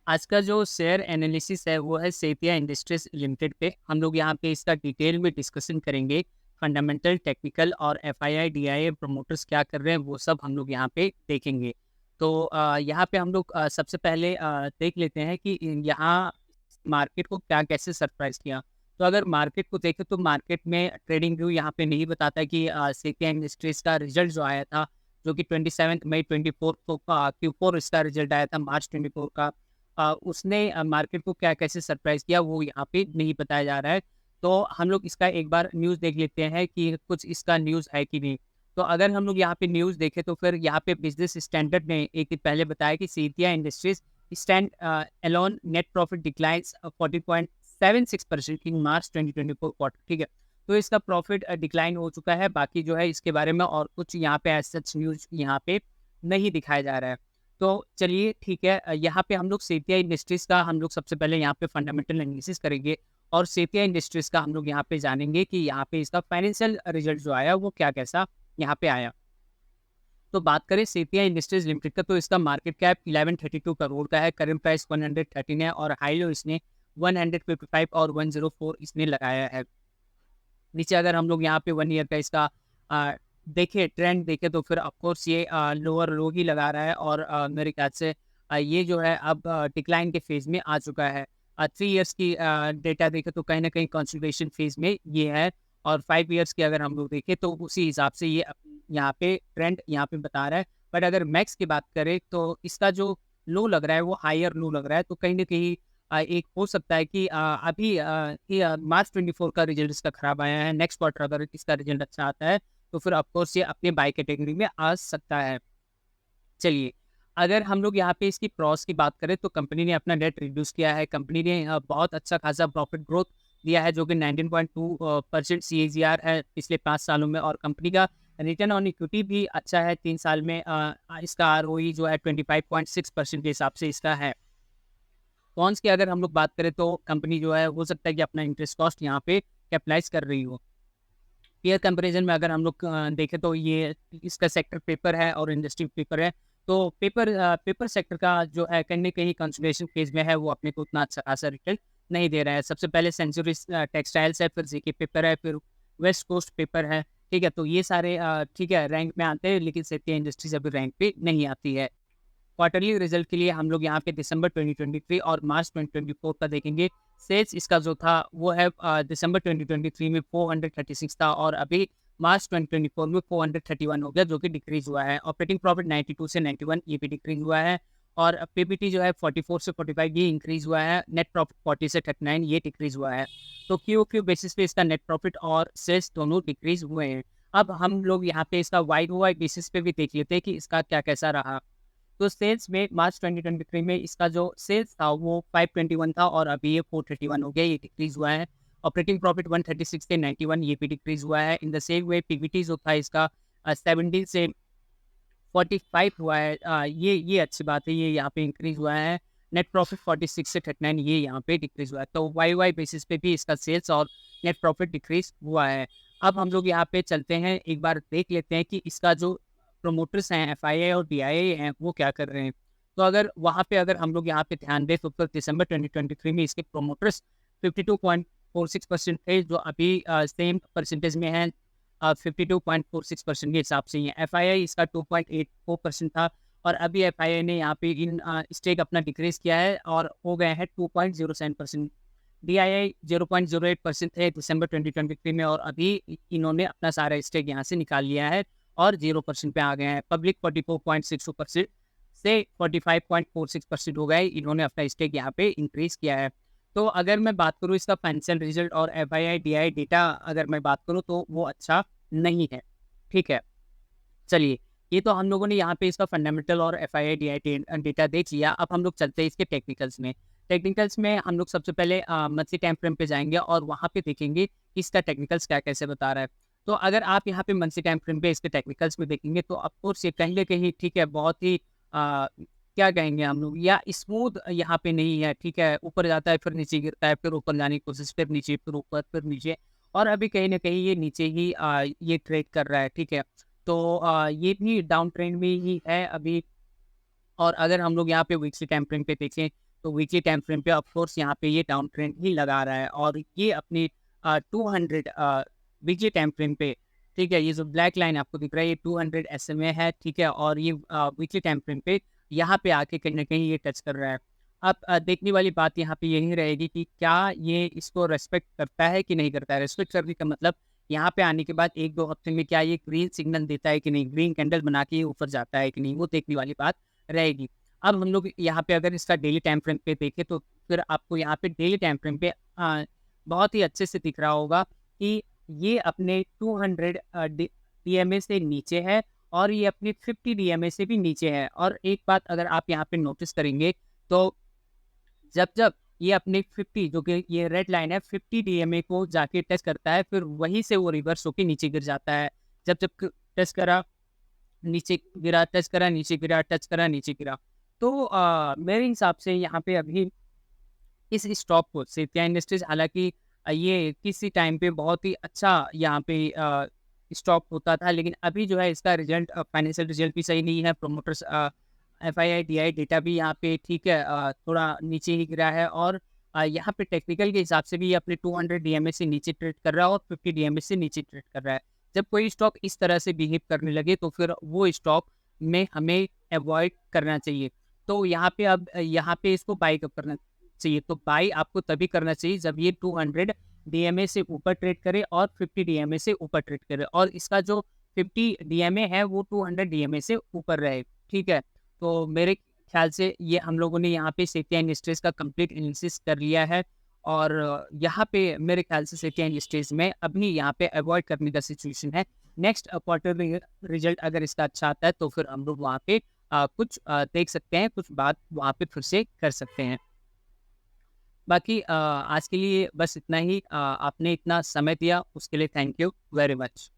आज का जो शेयर एनालिसिस है वो है सेपिया इंडस्ट्रीज लिमिटेड पे। हम लोग यहाँ पे इसका डिटेल में डिस्कशन करेंगे। फंडामेंटल, टेक्निकल और एफआईआई, डीआईए प्रमोटर्स क्या कर रहे हैं वो सब हम लोग यहाँ पे देखेंगे। तो यहाँ पे हम लोग सबसे पहले देख लेते हैं कि यहाँ मार्केट को क्या कैसे सरप्राइज किया। तो अगर मार्केट को देखें तो मार्केट में ट्रेडिंग व्यू यहाँ पे नहीं बताता कि सेपिया इंडस्ट्रीज का रिजल्ट जो आया था, जो कि 27 मई 24 को Q4 इसका रिजल्ट आया था, मार्च 24 का। उसने मार्केट को क्या कैसे सरप्राइज़ किया वो यहाँ पे नहीं बताया जा रहा है। तो हम लोग इसका एक बार न्यूज़ देख लेते हैं कि कुछ इसका न्यूज़ है कि नहीं। तो अगर हम लोग यहाँ पे न्यूज़ देखें तो फिर यहाँ पे बिज़नेस स्टैंडर्ड ने एक दिन पहले बताया कि Sethia industries standalone net profit declines 40.76% in March 2024 quarter, ठीक है। तो इसका प्रॉफिट डिक्लाइन हो चुका है। बाकी जो है इसके बारे में और कुछ यहाँ पे एज़ सच न्यूज़ यहाँ पे नहीं दिखाया जा रहा है। तो चलिए ठीक है, यहाँ पे हम लोग सेठिया इंडस्ट्रीज़ का हम लोग सबसे पहले यहाँ पे फंडामेंटल एनालिसिस करेंगे और सेठिया इंडस्ट्रीज़ का हम लोग यहाँ पे जानेंगे कि यहाँ पे इसका फाइनेंशियल रिजल्ट जो आया वो क्या कैसा यहाँ पे आया। तो बात करें सेठिया इंडस्ट्रीज़ लिमिटेड का, तो इसका मार्केट कैप 1132 करोड़ का है, करंट प्राइस 113 है और हाई लो इसने 155 और 104 इसने लगाया है। नीचे अगर हम लोग यहाँ पे 1 ईयर का इसका देखें, ट्रेंड देखें तो फिर ऑफ कोर्स ये लोअर लो ही लगा रहा है और मेरे ख्याल से ये जो है अब डिक्लाइन के फेज़ में आ चुका है। 3 इयर्स की डेटा देखें तो कहीं न कहीं कंसोलिडेशन फेज़ में ये है और 5 इयर्स की अगर हम लोग देखें तो उसी हिसाब से ये यहाँ पे ट्रेंड यहाँ पे बता रहा है। बट अगर मैक्स की बात करें तो इसका जो लो लग रहा है वो हायर लो लग रहा है। तो कहीं न कहीं एक हो सकता है कि अभी ये मार्च 24 का रिजल्ट इसका खराब आया है। नेक्स्ट क्वार्टर अगर इसका रिजल्ट अच्छा आता है, तो फिर ऑफ कोर्स ये अपने बाय कैटेगरी में आ सकता है। चलिए, अगर हम लोग यहाँ पे इसकी प्रॉस की बात करें तो कंपनी ने अपना डेट रिड्यूस किया है। कंपनी ने बहुत अच्छा खासा प्रॉफिट ग्रोथ दिया है जो कि 19.2 परसेंट सीएजीआर है पिछले 5 सालों में और कंपनी का रिटर्न ऑन इक्विटी भी अच्छा है 3 साल में। इसका आरओई जो है 25.6% के हिसाब से इसका है। कॉन्स की अगर हम लोग बात करें तो कंपनी जो है हो सकता है कि अपना इंटरेस्ट कॉस्ट यहाँ पे कैपिटलाइज़ कर रही हो। पीयर कंपैरिज़न में अगर हम लोग देखें तो ये इसका सेक्टर पेपर है और इंडस्ट्री पेपर है। तो पेपर सेक्टर का जो है कहीं न कहीं कंसोलिडेशन फेज़ में है, वो अपने को उतना अच्छा खासा रिटर्न नहीं दे रहा है। सबसे पहले सेंचुरी टेक्सटाइल्स है, फिर जेके पेपर है, फिर वेस्ट कोस्ट पेपर है, ठीक है? तो ये सारे ठीक है रैंक में आते हैं, लेकिन सेठी इंडस्ट्रीज़ अभी रैंक पे नहीं आती है। क्वार्टरली रिजल्ट के लिए हम लोग यहाँ पे दिसंबर 2023 और मार्च 2024 का देखेंगे। सेल्स इसका जो था वो है दिसंबर 2023 में 436 था और अभी मार्च 2024 में 431 हो गया, जो कि डिक्रीज हुआ है। ऑपरेटिंग प्रॉफिट 92 से 91 ये भी डिक्रीज हुआ है और पीबीटी जो है 44 से 45 ये इंक्रीज हुआ है। नेट प्रॉफिट 40 से 39 ये डिक्रीज हुआ है। तो क्यू बेसिस पे इसका नेट प्रॉफिट और सेल्स दोनों डिक्रीज हुए हैं। अब हम लोग यहाँ पे इसका वाई टू वाई बेसिस पे भी देख लेते हैं कि इसका क्या कैसा रहा। तो सेल्स में मार्च 2023 में इसका जो सेल्स था वो 521 था और अभी ये 431 हो गया, ये डिक्रीज़ हुआ है। ऑपरेटिंग प्रॉफिट 136 से 91 ये भी डिक्रीज़ हुआ है। In the same way PBT जो था इसका 17 से 45 हुआ है। ये अच्छी बात है, ये यहाँ पे इंक्रीज़ हुआ है। नेट प्रॉफिट 46 से 39 ये यहाँ पे डिक्रीज़ हुआ है। तो वाई बेसिस पे भी इसका सेल्स और नेट प्रॉफिट डिक्रीज़ हुआ है। अब हम लोग यहाँ पे चलते हैं, एक बार देख लेते हैं कि इसका जो प्रोमोटर्स हैं, एफआईआई और डीआईआई हैं, वो क्या कर रहे हैं। तो अगर वहाँ पे अगर हम लोग यहाँ पे ध्यान दें तो फिर दिसंबर 2023 में इसके प्रोमोटर्स 52.46% थे, जो अभी सेम परसेंटेज में हैं 52.46% के हिसाब से ही है। एफआईआई इसका 2.84% था और अभी एफआईआई ने यहाँ पे इन स्टेक अपना डिक्रीज़ किया है और हो गए हैं 2.07%। डीआईआई 0.08% थे दिसंबर 2023 में और अभी इन्होंने अपना सारा स्टेक यहाँ से निकाल लिया है और 0% पे आ गए हैं। पब्लिक 44.62% से 45.46% हो गए, इन्होंने अपना स्टेक यहाँ पे इंक्रीज़ किया है। तो अगर मैं बात करूँ इसका फाइनेंशियल रिजल्ट और एफआईआई, डीआईआई डेटा अगर मैं बात करूँ तो वो अच्छा नहीं है, ठीक है। चलिए, ये तो हम लोगों ने यहाँ पे इसका फंडामेंटल और एफआईआई, डीआईआई डेटा देख लिया। अब हम लोग चलते हैं इसके टेक्निकल्स में। टेक्निकल्स में हम लोग सबसे पहले मंथली टाइम फ्रेम पे जाएँगे और वहाँ पे देखेंगे कि इसका टेक्निकल्स क्या कैसे बता रहा है। तो अगर आप यहाँ पे मंथली टाइम फ्रेम पे इसके टेक्निकल्स में देखेंगे तो ऑफ कोर्स ये कहीं न कहीं ठीक है, बहुत ही क्या कहेंगे हम लोग या स्मूथ यहाँ पे नहीं है, ठीक है। ऊपर जाता है, फिर नीचे गिरता है, फिर ऊपर जाने की कोशिश, फिर नीचे, फिर ऊपर, फिर नीचे और अभी कहीं न कहीं ये नीचे ही ये ट्रेड कर रहा है, ठीक है। तो ये भी डाउन ट्रेंड में ही है अभी। और अगर हम लोग यहाँ पे वीकली टाइम फ्रेम पे देखें तो वीकली टाइम फ्रेम पे ऑफ कोर्स यहाँ पे ये डाउन ट्रेंड ही लगा रहा है और ये अपनी 200 वीकली टाइम फ्रेम पे, ठीक है, ये जो ब्लैक लाइन आपको दिख रहा है ये 200 SMA है, ठीक है, और ये वीकली टाइम फ्रेम पे यहाँ पे आके कहीं ना कहीं ये टच कर रहा है। अब देखने वाली बात यहाँ पे यही रहेगी कि क्या ये इसको रेस्पेक्ट करता है कि नहीं करता है। रेस्पेक्ट करने का मतलब यहाँ पे आने के बाद 1-2 हफ्ते में क्या ये ग्रीन सिग्नल देता है कि नहीं, ग्रीन कैंडल बना के ये ऊपर जाता है कि नहीं, वो देखने वाली बात रहेगी। अब हम लोग यहाँ पे अगर इसका डेली टाइम फ्रेम पे देखें तो फिर आपको यहाँ पे डेली टाइम फ्रेम पे बहुत ही अच्छे से दिख रहा होगा कि ये अपने 200 DMA से नीचे है और ये अपने 50 DMA से भी नीचे है। और एक बात अगर आप यहाँ पे नोटिस करेंगे तो जब जब ये अपने 50 जो कि ये रेड लाइन है 50 DMA को जाके टच करता है, फिर वहीं से वो रिवर्स होके नीचे गिर जाता है। जब जब टच करा नीचे गिरा, टच करा नीचे गिरा, टच करा नीचे गिरा। तो मेरे हिसाब से यहाँ पे अभी इस स्टॉक को सेठिया इंडस्ट्रीज, हालांकि ये किसी टाइम पे बहुत ही अच्छा यहाँ पे स्टॉक होता था, लेकिन अभी जो है इसका रिजल्ट, फाइनेंशियल रिजल्ट भी सही नहीं है। प्रोमोटर्स FII-DI डेटा भी यहाँ पे ठीक है, थोड़ा नीचे ही गिरा है और यहाँ पे टेक्निकल के हिसाब से भी ये अपने 200 DMA से नीचे ट्रेड कर रहा है और 50 DMA से नीचे ट्रेड कर रहा है। जब कोई स्टॉक इस तरह से बिहेव करने लगे तो फिर वो स्टॉक में हमें अवॉइड करना चाहिए। तो यहाँ पे अब यहाँ पे इसको बाई कब करना चाहिए, तो बाई आपको तभी करना चाहिए जब ये 200 DMA से ऊपर ट्रेड करे और 50 DMA से ऊपर ट्रेड करे और इसका जो 50 DMA है वो 200 DMA से ऊपर रहे, ठीक है। तो मेरे ख्याल से ये हम लोगों ने यहाँ पे सेठिया इंडस्ट्रीज का कंप्लीट एनालिसिस कर लिया है और यहाँ पे मेरे ख्याल से सेठिया इंडस्ट्रीज में अभी यहाँ पे अवॉइड करने का सिचुएशन है। नेक्स्ट क्वार्टर रिजल्ट अगर इसका अच्छा आता है तो फिर हम लोग वहाँ पे कुछ देख सकते हैं, कुछ बात वहाँ पे फिर से कर सकते हैं। बाकी आज के लिए बस इतना ही। आपने इतना समय दिया उसके लिए थैंक यू वेरी मच।